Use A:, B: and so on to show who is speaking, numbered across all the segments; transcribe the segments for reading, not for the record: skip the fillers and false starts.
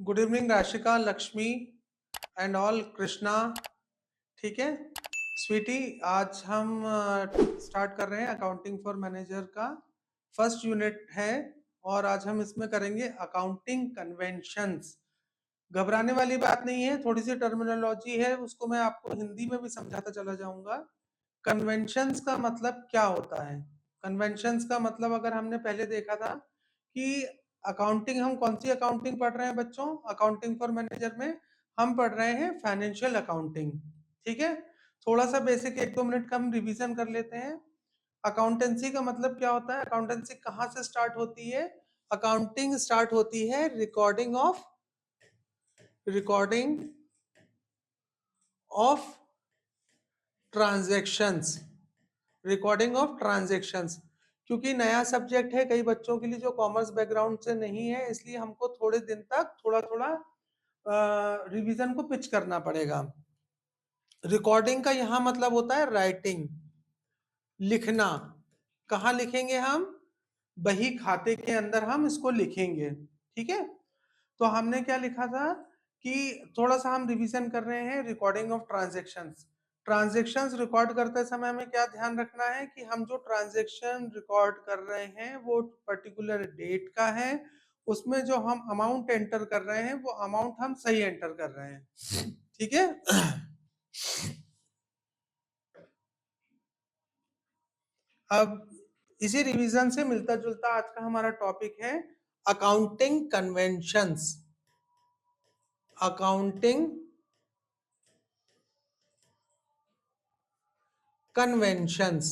A: Good evening Rashika, Lakshmi and all, Krishna. ठीक है स्वीटी, आज हम स्टार्ट कर रहे हैं अकाउंटिंग फॉर मैनेजर का फर्स्ट यूनिट है और आज हम इसमें करेंगे अकाउंटिंग कन्वेंशंस। घबराने वाली बात नहीं है, थोड़ी सी टर्मिनोलॉजी है, उसको मैं आपको हिंदी में भी समझाता चला जाऊंगा। कन्वेंशंस का मतलब क्या होता है? कन्वेंशंस का मतलब अगर हमने पहले देखा था कि अकाउंटिंग, हम कौन सी अकाउंटिंग पढ़ रहे हैं बच्चों? अकाउंटिंग फॉर मैनेजर में हम पढ़ रहे हैं फाइनेंशियल अकाउंटिंग। ठीक है, थोड़ा सा बेसिक 1-2 मिनट का हम रिवीजन कर लेते हैं। अकाउंटेंसी का मतलब क्या होता है? अकाउंटेंसी कहाँ से स्टार्ट होती है? अकाउंटिंग स्टार्ट होती है recording of transactions. Recording of transactions, क्योंकि नया सब्जेक्ट है कई बच्चों के लिए जो कॉमर्स बैकग्राउंड से नहीं है, इसलिए हमको थोड़े दिन तक थोड़ा थोड़ा रिवीजन को पिच करना पड़ेगा। रिकॉर्डिंग का यहाँ मतलब होता है राइटिंग, लिखना। कहाँ लिखेंगे हम? बही खाते के अंदर हम इसको लिखेंगे। ठीक है, तो हमने क्या लिखा था कि थोड़ा सा हम रिवीजन कर रहे हैं recording of transactions. Transactions record करते समय हमें क्या ध्यान रखना है कि हम जो ट्रांजैक्शन रिकॉर्ड कर रहे हैं वो पर्टिकुलर डेट का है, उसमें जो हम अमाउंट एंटर कर रहे हैं वो अमाउंट हम सही एंटर कर रहे हैं। ठीक है, अब इसी रिवीजन से मिलता जुलता आज का हमारा टॉपिक है अकाउंटिंग कन्वेंशंस। अकाउंटिंग कन्वेंशंस,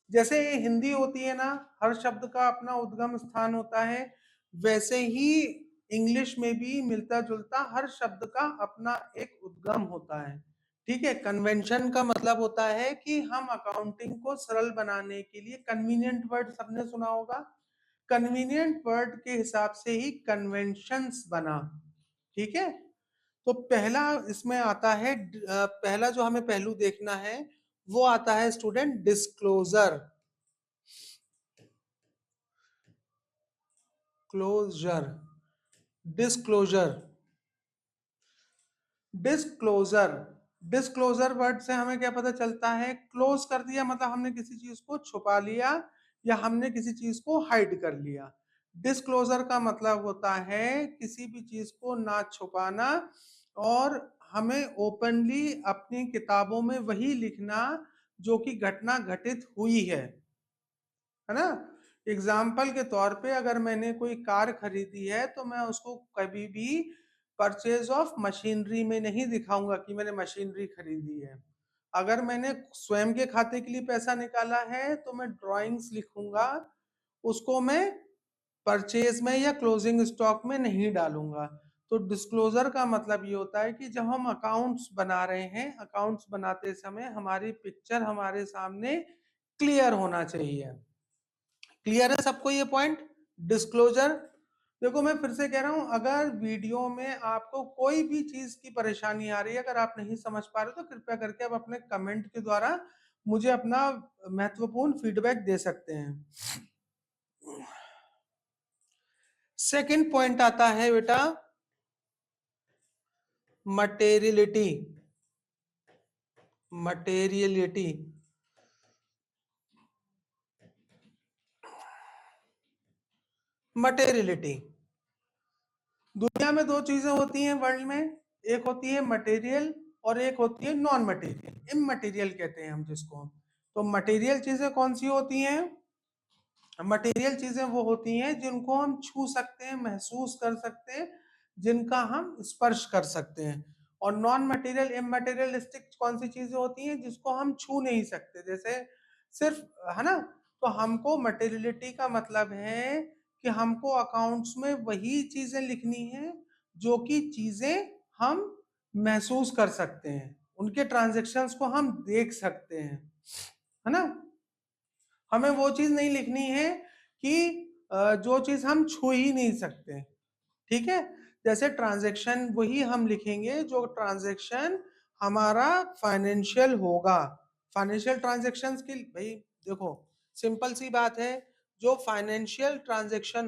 A: जैसे हिंदी होती है ना, हर शब्द का अपना उद्गम स्थान होता है, वैसे ही इंग्लिश में भी मिलता जुलता हर शब्द का अपना एक उद्गम होता है। ठीक है, कन्वेंशन का मतलब होता है कि हम अकाउंटिंग को सरल बनाने के लिए, कन्वीनियंट वर्ड सबने सुना होगा, कन्वीनियंट वर्ड के हिसाब से ही कन्वेंशंस बना। ठीक है, तो पहला इसमें आता है, पहला जो हमें पहलू देखना है वो आता है student disclosure. Closure, disclosure, disclosure. Disclosure word से हमें क्या पता चलता है? क्लोज कर दिया मतलब हमने किसी चीज को छुपा लिया या हमने किसी चीज को हाइड कर लिया। डिस्क्लोजर का मतलब होता है किसी भी चीज को ना छुपाना और हमें ओपनली अपनी किताबों में वही लिखना जो कि घटना घटित हुई है ना। एग्जाम्पल के तौर पे अगर मैंने कोई कार खरीदी है तो मैं उसको कभी भी परचेज ऑफ मशीनरी में नहीं दिखाऊंगा कि मैंने मशीनरी खरीदी है। अगर मैंने स्वयं के खाते के लिए पैसा निकाला है तो मैं ड्राइंग्स लिखूंगा, उसको मैं परचेज में या क्लोजिंग स्टॉक में नहीं डालूंगा। तो डिस्क्लोजर का मतलब ये होता है कि जब हम अकाउंट्स बना रहे हैं, अकाउंट्स बनाते समय हमारी पिक्चर हमारे सामने क्लियर होना चाहिए। क्लियर है सबको ये पॉइंट? डिस्क्लोजर। देखो मैं फिर से कह रहा हूं, अगर वीडियो में आपको कोई भी चीज की परेशानी आ रही है, अगर आप नहीं समझ पा रहे तो कृपया करके आप अपने कमेंट के द्वारा मुझे अपना महत्वपूर्ण फीडबैक दे सकते हैं। सेकंड पॉइंट आता है बेटा मटेरियलिटी। Materiality, materiality. दुनिया में दो चीजें होती हैं वर्ल्ड में, एक होती है मटेरियल और एक होती है नॉन मटेरियल, इममटेरियल कहते हैं हम जिसको। तो मटेरियल चीजें कौन सी होती हैं? मटेरियल चीजें वो होती हैं जिनको हम छू सकते हैं, महसूस कर सकते हैं, जिनका हम स्पर्श कर सकते हैं। और नॉन मटेरियल इममटेरियलिस्टिक कौन सी चीजें होती हैं जिसको हम छू नहीं सकते, जैसे सिर्फ, है ना। तो हमको मटेरियलिटी का मतलब है कि हमको अकाउंट्स में वही चीजें लिखनी है जो कि चीजें हम महसूस कर सकते हैं, उनके ट्रांजेक्शन्स को हम देख सकते हैं, है ना। हमें वो चीज नहीं लिखनी है कि जो चीज हम छू ही नहीं सकते। ठीक है, जैसे ट्रांजैक्शन वही हम लिखेंगे जो ट्रांजैक्शन हमारा फाइनेंशियल होगा। फाइनेंशियल ट्रांजैक्शंस की भाई देखो सिंपल सी बात है, जो फाइनेंशियल ट्रांजैक्शन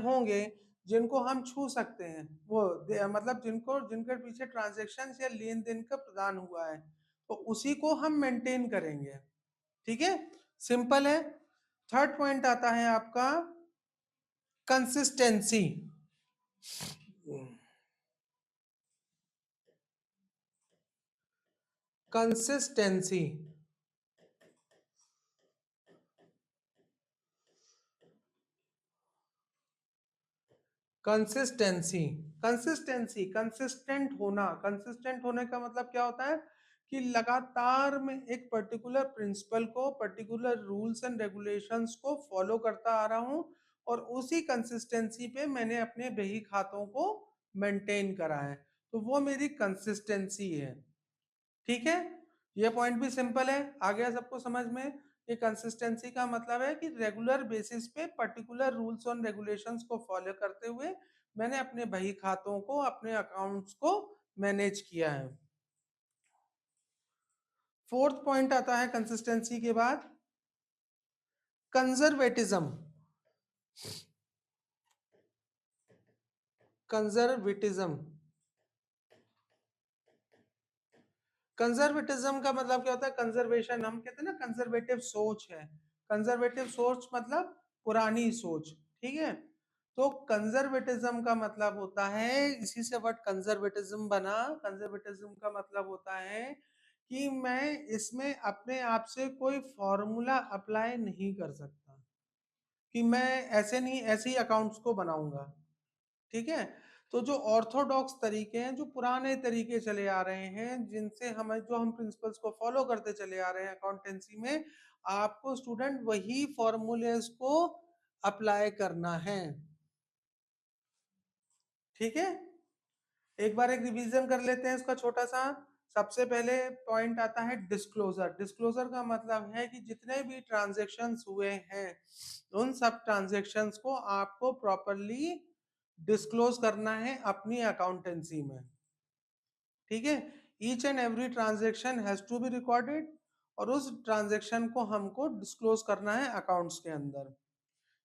A: होंगे जिनको हम छू सकते हैं, वो मतलब जिनके पीछे ट्रांजैक्शन या लेन देन का प्रदान हुआ है, तो उसी को हम मेंटेन करेंगे। ठीक है, सिंपल है। थर्ड पॉइंट आता है आपका consistency. Consistency consistency consistency consistent होना। कंसिस्टेंट होने का मतलब क्या होता है कि लगातार में एक पर्टिकुलर प्रिंसिपल को, पर्टिकुलर रूल्स एंड रेगुलेशंस को फॉलो करता आ रहा हूं, और उसी कंसिस्टेंसी पे मैंने अपने बही खातों को मेंटेन करा है, तो वो मेरी कंसिस्टेंसी है। ठीक है, ये पॉइंट भी सिंपल है, आ गया सबको समझ में। ये कंसिस्टेंसी का मतलब है कि रेगुलर बेसिस पे पर्टिकुलर रूल्स और रेगुलेशंस को फॉलो करते हुए मैंने अपने बही खातों को, अपने अकाउंट्स को मैनेज किया है। फोर्थ पॉइंट आता है कंसिस्टेंसी के बाद कंजर्वेटिज्म। कंजर्वेटिज्म कंजर्वेटिज्म का मतलब क्या होता है? कंजर्वेशन, हम कहते हैं ना कंजर्वेटिव सोच है। कंजर्वेटिव सोच मतलब पुरानी सोच। ठीक है, तो कंजर्वेटिज्म का मतलब होता है, इसी से वर्ड कंजर्वेटिज्म बना। कंजर्वेटिज्म का मतलब होता है कि मैं इसमें अपने आप से कोई फॉर्मूला अप्लाई नहीं कर सकता, कि मैं ऐसे नहीं ऐसे ही अकाउंट्स को बनाऊंगा। ठीक है, तो जो ऑर्थोडॉक्स तरीके हैं, जो पुराने तरीके चले आ रहे हैं, जिनसे हमें, जो हम प्रिंसिपल्स को फॉलो करते चले आ रहे हैं अकाउंटेंसी में, आपको स्टूडेंट वही फॉर्मूलेस को अप्लाई करना है। ठीक है, एक बार एक रिवीजन कर लेते हैं इसका छोटा सा। सबसे पहले पॉइंट आता है डिस्क्लोजर। डिस्क्लोजर का मतलब है कि जितने भी ट्रांजैक्शंस हुए हैं, उन सब ट्रांजैक्शंस को आपको प्रॉपरली डिस्क्लोज करना है अपनी अकाउंटेंसी में। ठीक है, each and every transaction has to be recorded, और उस ट्रांजैक्शन को हमको डिस्क्लोज करना है अकाउंट्स के अंदर।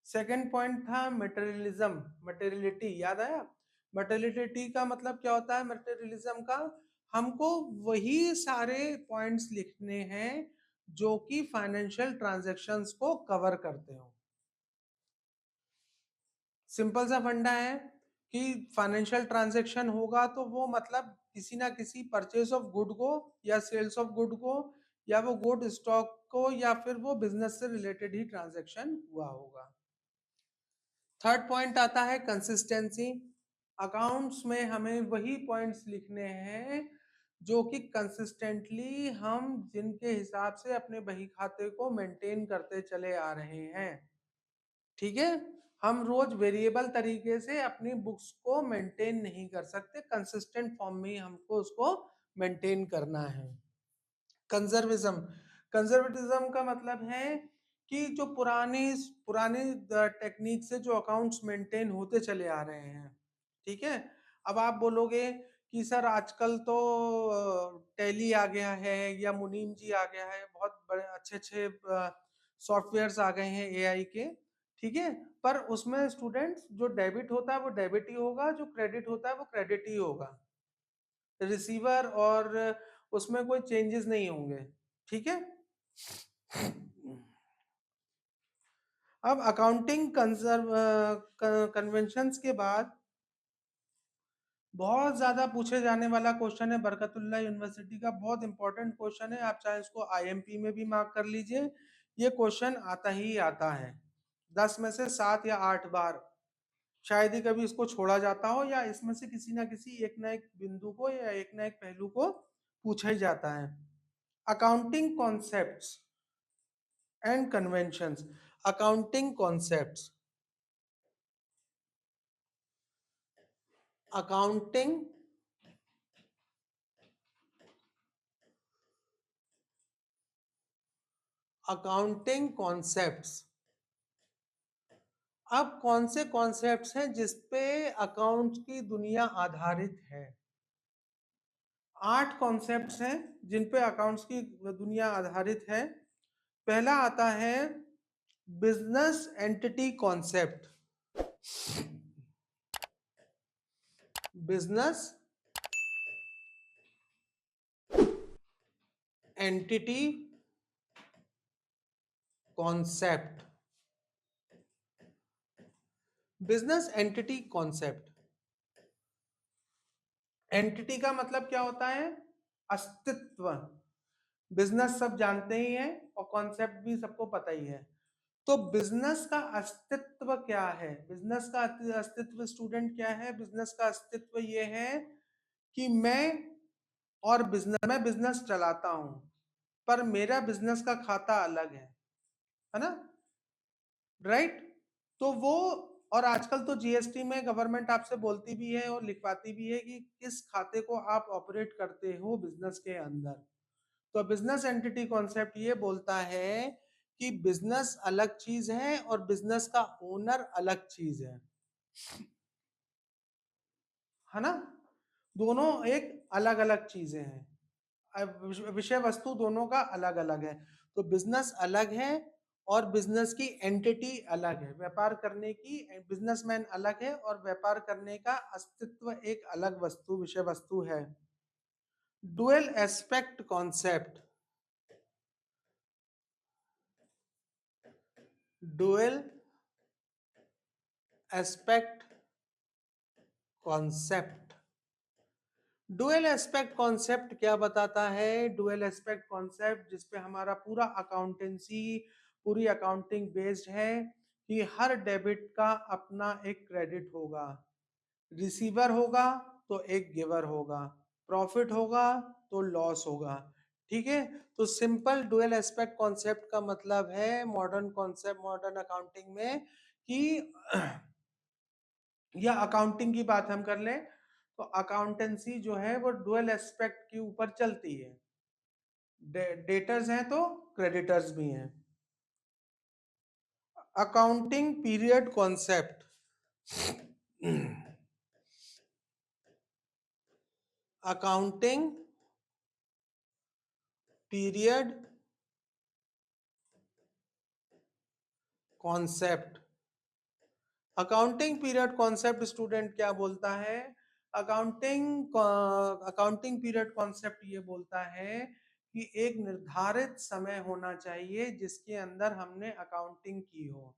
A: सेकंड पॉइंट था मटेरियलिज्म, मटेरियलिटी, याद आया? मटेरियलिटी का मतलब क्या होता है? मटेरियलिज्म का, हमको वही सारे पॉइंट्स लिखने हैं जो कि फाइनेंशियल ट्रांजैक्शंस को कवर करते हो। सिंपल सा फंडा है कि फाइनेंशियल ट्रांजैक्शन होगा तो वो मतलब किसी ना किसी परचेज ऑफ गुड को, या सेल्स ऑफ गुड को, या वो गुड स्टॉक को, या फिर वो बिजनेस से रिलेटेड ही ट्रांजैक्शन हुआ होगा। थर्ड पॉइंट आता है कंसिस्टेंसी। अकाउंट्स में हमें वही पॉइंट्स लिखने हैं जो कि कंसिस्टेंटली हम जिनके हिसाब से अपने बही खाते को मेंटेन करते चले आ रहे हैं। ठीक है, हम रोज वेरिएबल तरीके से अपनी बुक्स को मेंटेन नहीं कर सकते, कंसिस्टेंट फॉर्म में ही हमको उसको मेंटेन करना है। कंजर्विज्म, कंजर्वेटिज्म का मतलब है कि जो पुरानी पुरानी टेक्निक से जो अकाउंट्स मेंटेन होते चले आ रहे हैं। ठीक है, अब आप बोलोगे कि सर आजकल तो टैली आ गया है, या मुनीम जी आ गया है, बहुत बड़े अच्छे अच्छे सॉफ्टवेयर्स आ गए हैं एआई के। ठीक है, पर उसमें स्टूडेंट्स जो डेबिट होता है वो डेबिट ही होगा, जो क्रेडिट होता है वो क्रेडिट ही होगा, रिसीवर और उसमें कोई चेंजेस नहीं होंगे। ठीक है, अब अकाउंटिंग कन्वेंशंस के बाद बहुत ज्यादा पूछे जाने वाला क्वेश्चन है, बरकतुल्लाह यूनिवर्सिटी का बहुत इंपॉर्टेंट क्वेश्चन है, आप चाहे इसको आईएमपी में भी मार्क कर लीजिए। ये क्वेश्चन आता ही आता है 10 में से 7 या 8 बार, शायद ही कभी इसको छोड़ा जाता हो, या इसमें से किसी ना किसी एक ना एक बिंदु को या एक ना एक पहलू को पूछा ही जाता है। Accounting concepts and conventions. Accounting concepts, accounting accounting concepts. अब कौन से कॉन्सेप्ट्स हैं जिसपे अकाउंट्स की दुनिया आधारित है? 8 कॉन्सेप्ट्स हैं जिन पे अकाउंट्स की दुनिया आधारित है। पहला आता है business entity concept. Business entity concept. Business entity concept, entity का मतलब क्या होता है? अस्तित्व। बिजनेस सब जानते ही हैं और कॉन्सेप्ट भी सबको पता ही है। तो बिजनेस का अस्तित्व क्या है? बिजनेस का अस्तित्व स्टूडेंट क्या है? बिजनेस का अस्तित्व ये है कि मैं बिजनेस चलाता हूं, पर मेरा बिजनेस का खाता अलग है ना? राइट? तो वो, और आजकल तो जीएसटी में गवर्नमेंट आपसे बोलती भी है और लिखवाती भी है कि किस खाते को आप ऑपरेट करते हो बिजनेस के अंदर। तो बिजनेस एंटिटी कॉन्सेप्ट ये बोलता है कि बिजनेस अलग चीज है और बिजनेस का ओनर अलग चीज है ना? दोनों एक अलग अलग चीजें हैं, विषय वस्तु दोनों का अलग अलग है। तो बिजनेस अलग है और बिजनेस की एंटिटी अलग है। व्यापार करने की बिजनेसमैन अलग है और व्यापार करने का अस्तित्व एक अलग वस्तु, विषय वस्तु है। Dual aspect concept. Dual aspect concept. Dual aspect concept क्या बताता है? डुअल एस्पेक्ट कॉन्सेप्ट जिसपे हमारा पूरा अकाउंटेंसी, पूरी अकाउंटिंग बेस्ड है कि हर डेबिट का अपना एक क्रेडिट होगा, रिसीवर होगा तो एक गिवर होगा, प्रॉफिट होगा तो लॉस होगा। ठीक है? तो सिंपल डुअल एस्पेक्ट कॉन्सेप्ट का मतलब है मॉडर्न कॉन्सेप्ट, मॉडर्न अकाउंटिंग में कि या अकाउंटिंग की बात हम कर लें तो अकाउंटेंसी जो है वो डुअल एस्पेक्ट के ऊपर चलती है। डेटर्स हैं तो क्रेडिटर्स भी हैं। Accounting period concept. Accounting period concept. Accounting period concept student क्या बोलता है? अकाउंटिंग पीरियड कॉन्सेप्ट ये बोलता है कि एक निर्धारित समय होना चाहिए जिसके अंदर हमने अकाउंटिंग की हो।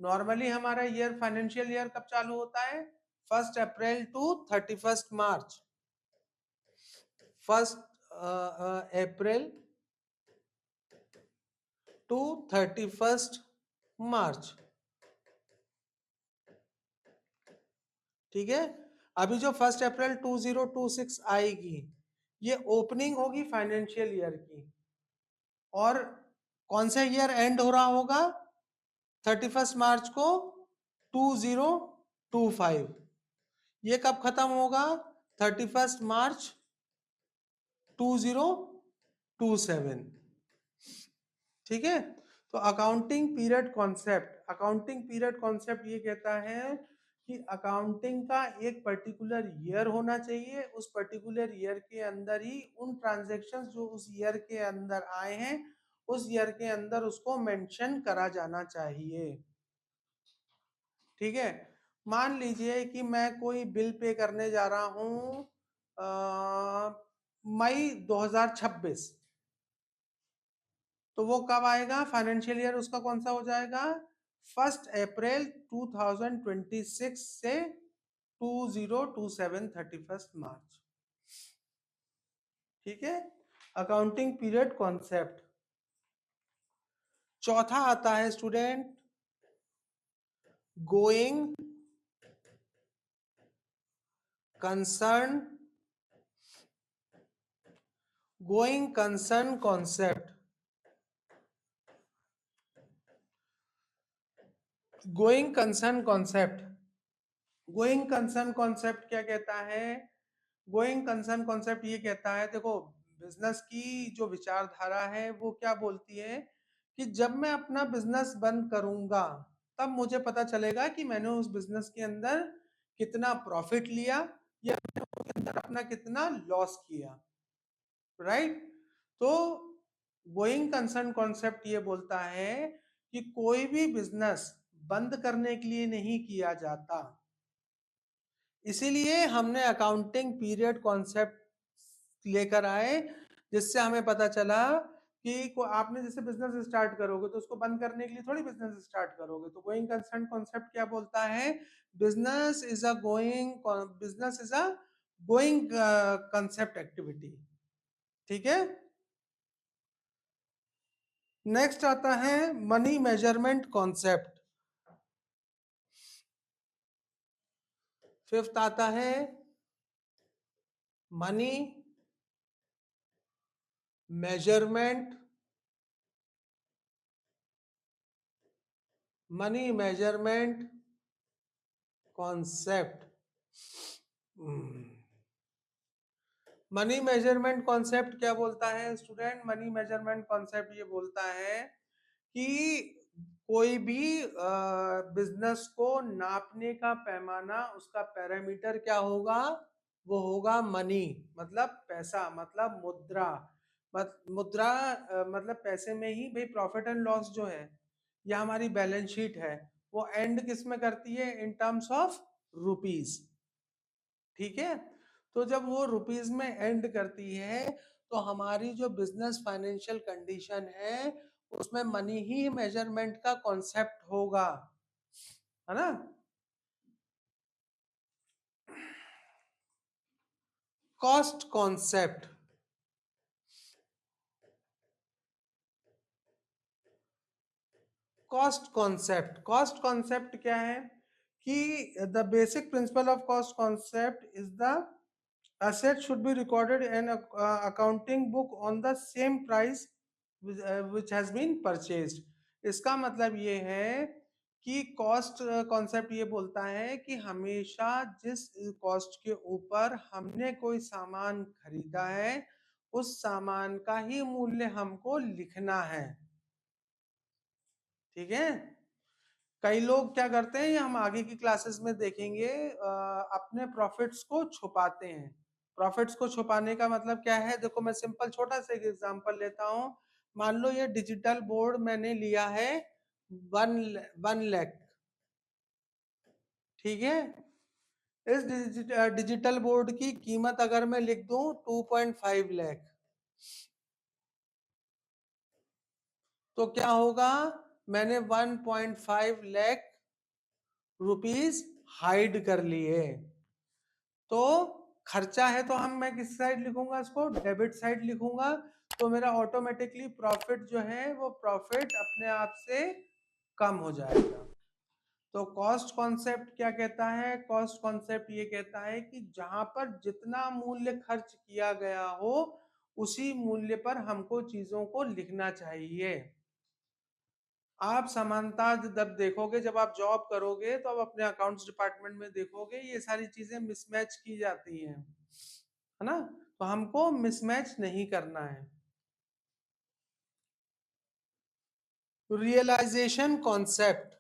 A: नॉर्मली हमारा ईयर, फाइनेंशियल ईयर कब चालू होता है? 1 अप्रैल टू 31 मार्च। 1 अप्रैल टू 31 मार्च। ठीक है? अभी जो 1 अप्रैल 2026 आएगी, ये ओपनिंग होगी फाइनेंशियल ईयर की। और कौन सा ईयर एंड हो रहा होगा 31 मार्च को? 2025। ये कब खत्म होगा? 31 मार्च 2027। ठीक है? तो accounting period concept, accounting period concept ये कहता है कि अकाउंटिंग का एक पर्टिकुलर ईयर होना चाहिए, उस पर्टिकुलर ईयर के अंदर ही उन ट्रांजैक्शंस जो उस ईयर के अंदर आए हैं उस ईयर के अंदर उसको मेंशन करा जाना चाहिए। ठीक है? मान लीजिए कि मैं कोई बिल पे करने जा रहा हूं मई 2026, तो वो कब आएगा? फाइनेंशियल ईयर उसका कौन सा हो जाएगा? 1 अप्रैल 2026 से 2027 31 मार्च। ठीक है? Accounting period concept. चौथा आता है student going concern, going concern concept. Going concern concept, going concern concept क्या कहता है? गोइंग कंसर्न कॉन्सेप्ट ये कहता है, देखो बिजनेस की जो विचारधारा है वो क्या बोलती है कि जब मैं अपना बिजनेस बंद करूंगा तब मुझे पता चलेगा कि मैंने उस बिजनेस के अंदर कितना प्रॉफिट लिया या उसके अंदर अपना कितना लॉस किया। राइट। तो गोइंग कंसर्न कॉन्सेप्ट ये बोलता है कि कोई भी बिजनेस बंद करने के लिए नहीं किया जाता, इसीलिए हमने अकाउंटिंग पीरियड कॉन्सेप्ट लेकर आए, जिससे हमें पता चला कि आपने जैसे बिजनेस स्टार्ट करोगे तो उसको बंद करने के लिए थोड़ी बिजनेस स्टार्ट करोगे। तो गोइंग कंसर्न कॉन्सेप्ट क्या बोलता है, business is a going concept activity. ठीक है। नेक्स्ट आता है मनी मेजरमेंट कॉन्सेप्ट। फिफ्थ आता है money measurement concept. Money measurement concept क्या बोलता है स्टूडेंट, मनी मेजरमेंट कॉन्सेप्ट ये बोलता है कि कोई भी बिजनेस को नापने का पैमाना, उसका पैरामीटर क्या होगा, वो होगा मनी, मतलब पैसा, मतलब मुद्रा। मुद्रा मतलब पैसे में ही भाई प्रॉफिट एंड लॉस जो है या हमारी बैलेंस शीट है, वो एंड किस में करती है, इन टर्म्स ऑफ रुपीज। ठीक है। तो जब वो रुपीज में एंड करती है तो हमारी जो बिजनेस फाइनेंशियल कंडीशन है उसमें मनी ही मेजरमेंट का कॉन्सेप्ट होगा, है ना। Cost concept. कॉस्ट कॉन्सेप्ट क्या है कि the basic principle of cost concept is the asset should be recorded in a accounting book on the same price which has been purchased। इसका मतलब ये है कि कॉस्ट कॉन्सेप्ट ये बोलता है कि हमेशा जिस कॉस्ट के ऊपर हमने कोई सामान खरीदा है उस सामान का ही मूल्य हमको लिखना है। ठीक है। कई लोग क्या करते हैं, ये हम आगे की क्लासेस में देखेंगे, अपने प्रॉफिट्स को छुपाते हैं। प्रॉफिट्स को छुपाने का मतलब क्या है, देखो मैं सिंपल छोटा सा एक एग्जांपल लेता हूं। मान लो ये डिजिटल बोर्ड मैंने लिया है 1 लाख। ठीक है। इस डिजिटल बोर्ड की कीमत अगर मैं लिख दूं 2.5 लाख, तो क्या होगा, मैंने 1.5 लाख रुपीस हाइड कर लिए। तो खर्चा है तो मैं किस साइड लिखूंगा, इसको डेबिट साइड लिखूंगा। तो मेरा ऑटोमेटिकली प्रॉफिट जो है वो प्रॉफिट अपने आप से कम हो जाएगा। तो कॉस्ट कॉन्सेप्ट क्या कहता है, कॉस्ट कॉन्सेप्ट ये कहता है कि जहां पर जितना मूल्य खर्च किया गया हो उसी मूल्य पर हमको चीजों को लिखना चाहिए। आप समानता जब देखोगे, जब आप जॉब करोगे तो आप अपने अकाउंट्स डिपार्टमेंट में देखोगे ये सारी चीजें मिसमैच की जाती हैं, है ना। तो हमको मिसमैच नहीं करना है। Realisation concept.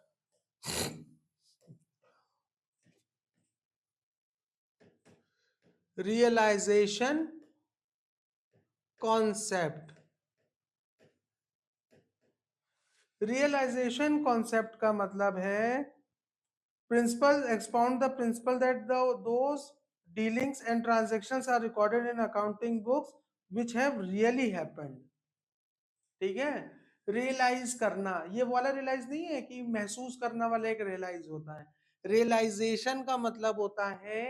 A: Realisation concept. Realisation concept का मतलब है principles expound the principle that those dealings and transactions are recorded in accounting books which have really happened। ठीक है। रियलाइज करना, ये वाला रियलाइज नहीं है कि महसूस करना वाला एक रियलाइज होता है। रियलाइजेशन का मतलब होता है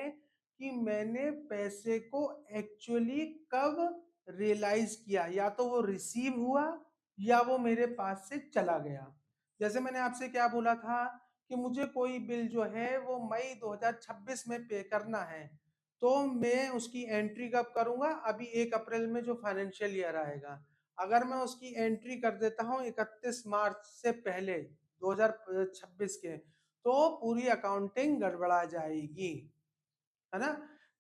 A: कि मैंने पैसे को एक्चुअली कब रियलाइज किया, या तो वो रिसीव हुआ या वो मेरे पास से चला गया। जैसे मैंने आपसे क्या बोला था कि मुझे कोई बिल जो है वो मई 2026 में पे करना है, तो मैं उसकी एंट्री कब करूंगा, अभी 1 अप्रैल में जो फाइनेंशियल ईयर आएगा, अगर मैं उसकी एंट्री कर देता हूं 31 मार्च से पहले 2026 के, तो पूरी अकाउंटिंग गड़बड़ा जाएगी, है ना।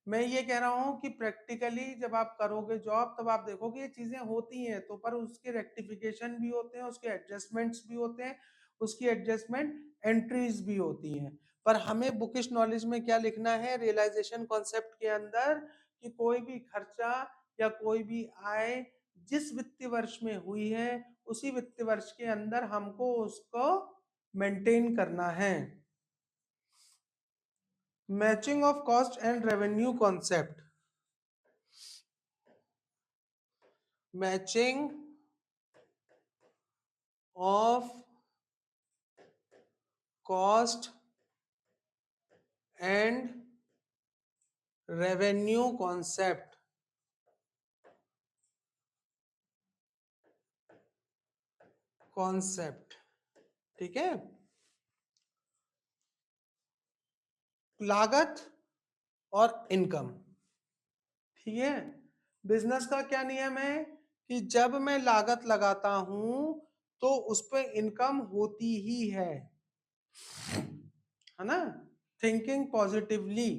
A: मैं ये कह रहा हूं कि प्रैक्टिकली जब आप करोगे जॉब तब आप देखोगे ये चीजें होती हैं, तो पर उसके रेक्टिफिकेशन भी होते हैं, उसके एडजस्टमेंट्स भी होते हैं, उसकी एडजस्टमेंट एंट्रीज भी होती हैं। पर हमें बुकिश नॉलेज में क्या लिखना है, रियलाइजेशन कॉन्सेप्ट के अंदर कि कोई भी खर्चा या कोई भी आय जिस वित्तीय वर्ष में हुई है उसी वित्तीय वर्ष के अंदर हमको उसको मेंटेन करना है। Matching of cost and revenue concept, matching of cost and revenue concept, ठीक है। लागत और इनकम, ठीक है। बिजनेस का क्या नियम है कि जब मैं लागत लगाता हूं तो उस पर इनकम होती ही है ना। थिंकिंग पॉजिटिवली,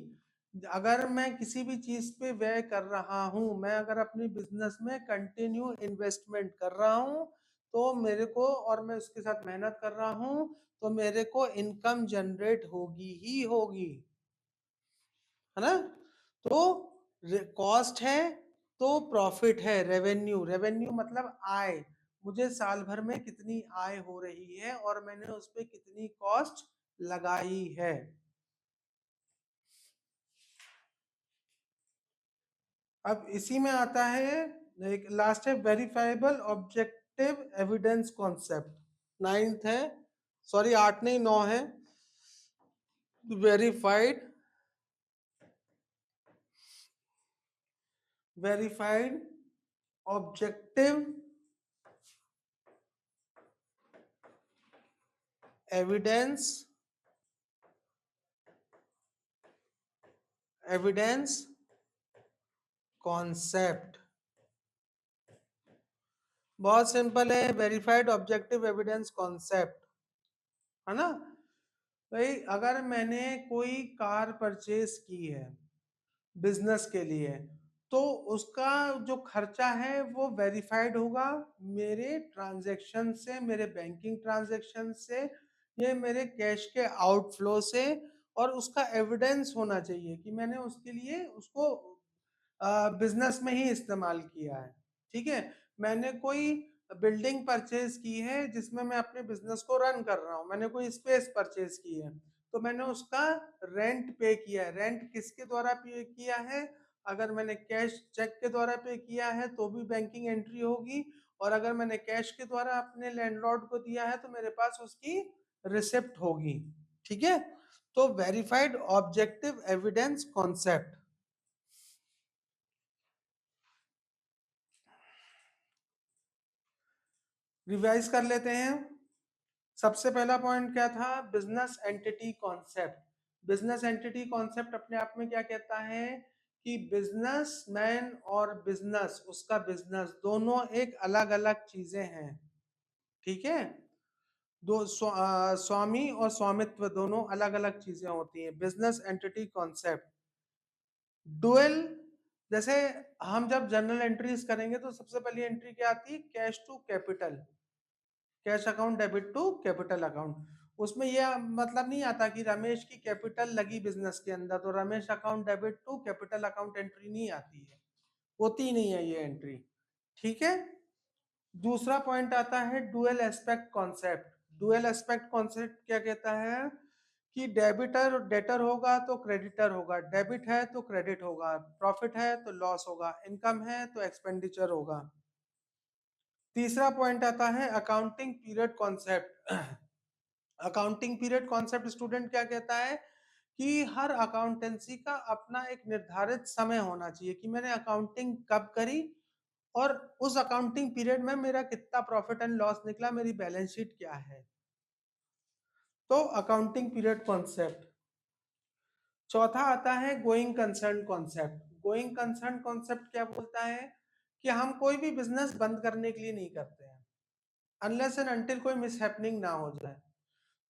A: अगर मैं किसी भी चीज पे व्यय कर रहा हूं, मैं अगर अपनी बिजनेस में कंटिन्यू इन्वेस्टमेंट कर रहा हूं तो मेरे को, और मैं उसके साथ मेहनत कर रहा हूं तो मेरे को इनकम जनरेट होगी ही होगी, है ना। तो कॉस्ट है तो प्रॉफिट है, रेवेन्यू, रेवेन्यू मतलब आय, मुझे साल भर में कितनी आय हो रही है और मैंने उस पे कितनी कॉस्ट लगाई है। अब इसी में आता है एक लास्ट है verifiable objective evidence concept, ninth है, सॉरी 8 नहीं 9 है। Verified, verified objective evidence, evidence concept, बहुत सिंपल है, वेरीफाइड ऑब्जेक्टिव एविडेंस कॉन्सेप्ट, है ना। भाई अगर मैंने कोई कार परचेज की है बिजनेस के लिए तो उसका जो खर्चा है वो वेरीफाइड होगा मेरे ट्रांजैक्शन से, मेरे बैंकिंग ट्रांजैक्शन से, ये मेरे कैश के आउटफ्लो से, और उसका एविडेंस होना चाहिए कि मैंने उसके लिए उसको बिजनेस में ही इस्तेमाल किया है, ठीक है। मैंने कोई बिल्डिंग परचेज की है जिसमें मैं अपने बिजनेस को रन कर रहा हूँ, मैंने कोई स्पेस परचेज की है तो मैंने उसका रेंट पे किया है। रेंट किसके द्वारा पे किया है? अगर मैंने कैश चेक के द्वारा पे किया है तो भी बैंकिंग एंट्री होगी, और अगर मैंने कैश के द्वारा अपने लैंडलॉर्ड को दिया है तो मेरे पास उसकी रिसिप्ट होगी, ठीक है। तो verified objective evidence concept, revise कर लेते हैं। सबसे पहला पॉइंट क्या था? Business entity concept. Business entity concept अपने आप में क्या कहता है कि बिजनेसमैन और बिजनेस, उसका बिजनेस, दोनों एक अलग अलग चीजें हैं, ठीक है। स्वामी और स्वामित्व दोनों अलग अलग चीजें होती हैं। बिजनेस एंटिटी कॉन्सेप्ट डुअल, जैसे हम जब जर्नल एंट्रीज करेंगे तो सबसे पहली एंट्री क्या आती है? Cash to capital, cash account debit to capital account. उसमें यह मतलब नहीं आता कि रमेश की कैपिटल लगी बिजनेस के अंदर तो Ramesh account debit to capital account entry नहीं आती है, होती नहीं है ये एंट्री, ठीक है। दूसरा पॉइंट आता है dual aspect concept. Dual aspect concept क्या कहता है कि डेबिटर डेटर होगा तो क्रेडिटर होगा, डेबिट है तो क्रेडिट होगा, प्रॉफिट है तो लॉस होगा, इनकम है तो एक्सपेंडिचर होगा। तीसरा पॉइंट आता है accounting period concept. Accounting period concept student क्या कहता है कि हर अकाउंटेंसी का अपना एक निर्धारित समय होना चाहिए कि मैंने अकाउंटिंग कब करी और उस अकाउंटिंग पीरियड में मेरा कितना प्रॉफिट एंड लॉस निकला, मेरी बैलेंस शीट क्या है। तो अकाउंटिंग पीरियड कॉन्सेप्ट। चौथा आता है going concern concept. Going concern concept क्या बोलता है कि हम कोई भी बिजनेस बंद करने के लिए नहीं करते हैं अनलेस एंड अनटिल कोई मिसहैपनिंग ना हो जाए।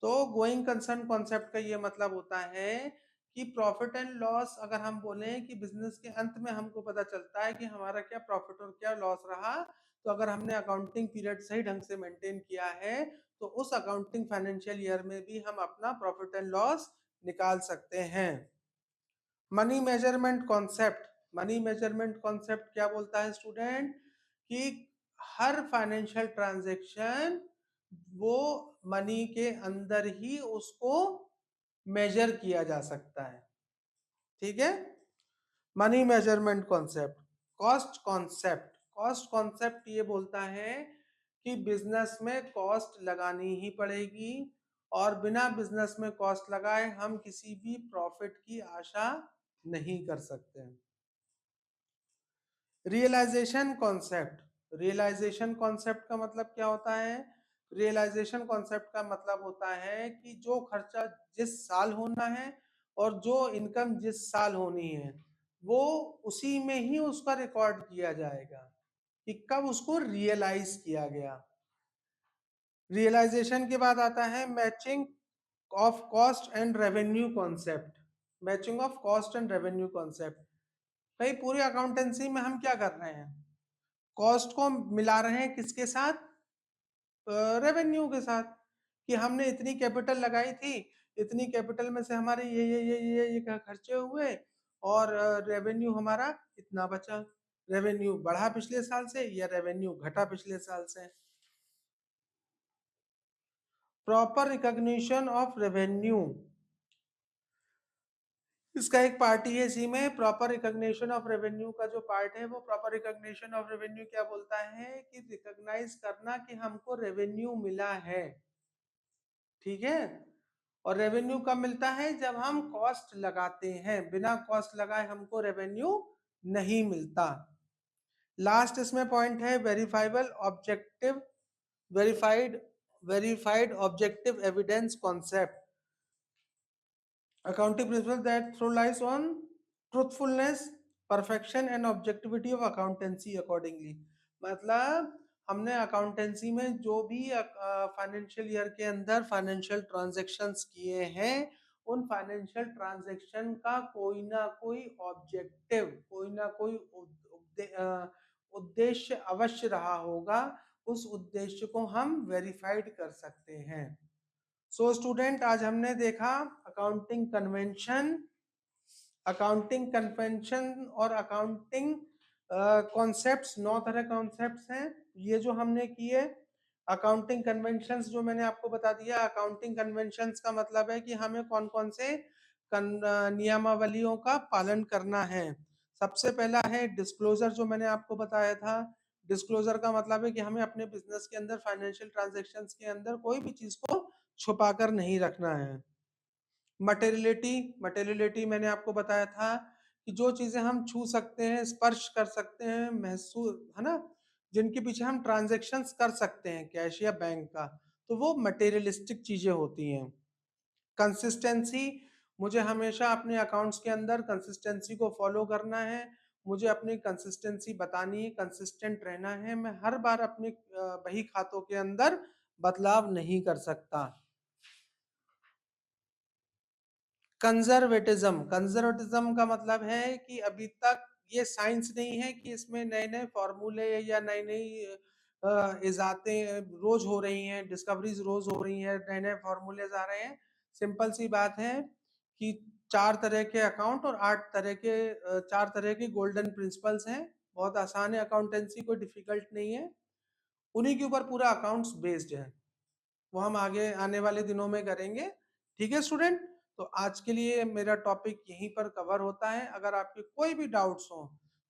A: तो गोइंग कंसर्न कॉन्सेप्ट का ये मतलब होता है कि प्रॉफिट एंड लॉस, अगर हम बोलें कि बिजनेस के अंत में हमको पता चलता है कि हमारा क्या प्रॉफिट और क्या लॉस रहा, तो अगर हमने अकाउंटिंग पीरियड सही ढंग से मेंटेन किया है तो उस अकाउंटिंग फाइनेंशियल ईयर में भी हम अपना प्रॉफिट एंड लॉस निकाल सकते हैं। Money measurement concept. Money measurement concept क्या बोलता है स्टूडेंट, कि हर फाइनेंशियल ट्रांजैक्शन वो मनी के अंदर ही उसको मेजर किया जा सकता है, ठीक है। Money measurement concept, cost concept ये बोलता है कि बिजनेस में कॉस्ट लगानी ही पड़ेगी और बिना बिजनेस में कॉस्ट लगाए हम किसी भी प्रॉफिट की आशा नहीं कर सकते। रियलाइजेशन कॉन्सेप्ट, रियलाइजेशन कॉन्सेप्ट का मतलब क्या होता है, रियलाइजेशन कॉन्सेप्ट का मतलब होता है कि जो खर्चा जिस साल होना है और जो इनकम जिस साल होनी है वो उसी में ही उसका रिकॉर्ड किया जाएगा कि कब उसको रियलाइज किया गया। रियलाइजेशन के बाद आता है matching of cost and revenue concept, matching of cost and revenue concept. भाई पूरी अकाउंटेंसी में हम क्या कर रहे हैं, कॉस्ट को मिला रहे हैं किसके साथ, रेवेन्यू के साथ, कि हमने इतनी कैपिटल लगाई थी, इतनी कैपिटल में से हमारे ये खर्चे हुए और रेवेन्यू हमारा इतना बचा। रेवेन्यू बढ़ा पिछले साल से या रेवेन्यू घटा पिछले साल से। प्रॉपर रिकॉग्निशन ऑफ रेवेन्यू, इसका एक पार्ट ही है इसी में, प्रॉपर रिकॉग्निशन ऑफ रेवेन्यू का जो पार्ट है वो प्रॉपर रिकॉग्निशन ऑफ रेवेन्यू क्या बोलता है कि रिकॉग्नाइज करना कि हमको रेवेन्यू मिला है, ठीक है। और रेवेन्यू कब मिलता है, जब हम कॉस्ट लगाते हैं, बिना कॉस्ट लगाए हमको रेवेन्यू नहीं मिलता। लास्ट इसमें पॉइंट है verifiable objective, verified verified objective evidence concept, accounting principle that relies on truthfulness, perfection and objectivity of accountancy accordingly। मतलब हमने अकाउंटेंसी में जो भी फाइनेंशियल ईयर के अंदर फाइनेंशियल ट्रांजैक्शंस किए हैं उन फाइनेंशियल ट्रांजैक्शन का कोई ना कोई ऑब्जेक्टिव, कोई ना कोई उद्देश्य अवश्य रहा होगा, उस उद्देश्य को हम वेरीफाइड कर सकते हैं। सो स्टूडेंट आज हमने देखा अकाउंटिंग कन्वेंशन और अकाउंटिंग कॉन्सेप्ट्स, 9 तरह कॉन्सेप्ट्स हैं ये जो हमने किए। अकाउंटिंग कन्वेंशंस जो मैंने आपको बता दिया, अकाउंटिंग कन्वेंशंस का मतलब है कि हमें कौन कौन से नियमावलियों का पालन करना है। सबसे पहला है डिस्क्लोजर, जो मैंने आपको बताया था। डिस्क्लोजर का मतलब है कि हमें अपने बिजनेस के अंदर फाइनेंशियल ट्रांजैक्शंस के अंदर कोई भी चीज को छुपाकर नहीं रखना है। मटेरियलिटी, मटेरियलिटी मैंने आपको बताया था कि जो चीजें हम छू सकते हैं, स्पर्श कर सकते हैं, महसूस, है ना, जिनके पीछे हम ट्रांजैक्शंस कर सकते हैं कैश या बैंक का, तो वो मटेरियलिस्टिक चीजें होती हैं। कंसिस्टेंसी, मुझे हमेशा अपने अकाउंट्स के अंदर कंसिस्टेंसी को फॉलो करना है, मुझे अपनी कंसिस्टेंसी बतानी है, कंसिस्टेंट रहना है, मैं हर बार अपने बही खातों के अंदर बदलाव नहीं कर सकता। कंजर्वेटिज्म, कंजर्वेटिज्म का मतलब है कि अभी तक ये साइंस नहीं है कि इसमें नए नए फॉर्मूले या नई नई इजातें रोज हो रही हैं, डिस्कवरीज रोज हो रही हैं, नए नए फॉर्मूलेज आ रहे हैं। सिंपल सी बात है कि 4 तरह के अकाउंट और 8 तरह के 4 तरह के गोल्डन प्रिंसिपल्स हैं। बहुत आसान है अकाउंटेंसी, कोई डिफिकल्ट नहीं है, उन्हीं के ऊपर पूरा अकाउंट्स बेस्ड है। वो हम आगे आने वाले दिनों में करेंगे, ठीक है स्टूडेंट। तो आज के लिए मेरा टॉपिक यहीं पर कवर होता है। अगर आपके कोई भी डाउट्स हो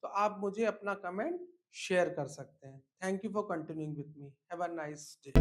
A: तो आप मुझे अपना कमेंट शेयर कर सकते हैं। Thank you for continuing with me, have a nice day.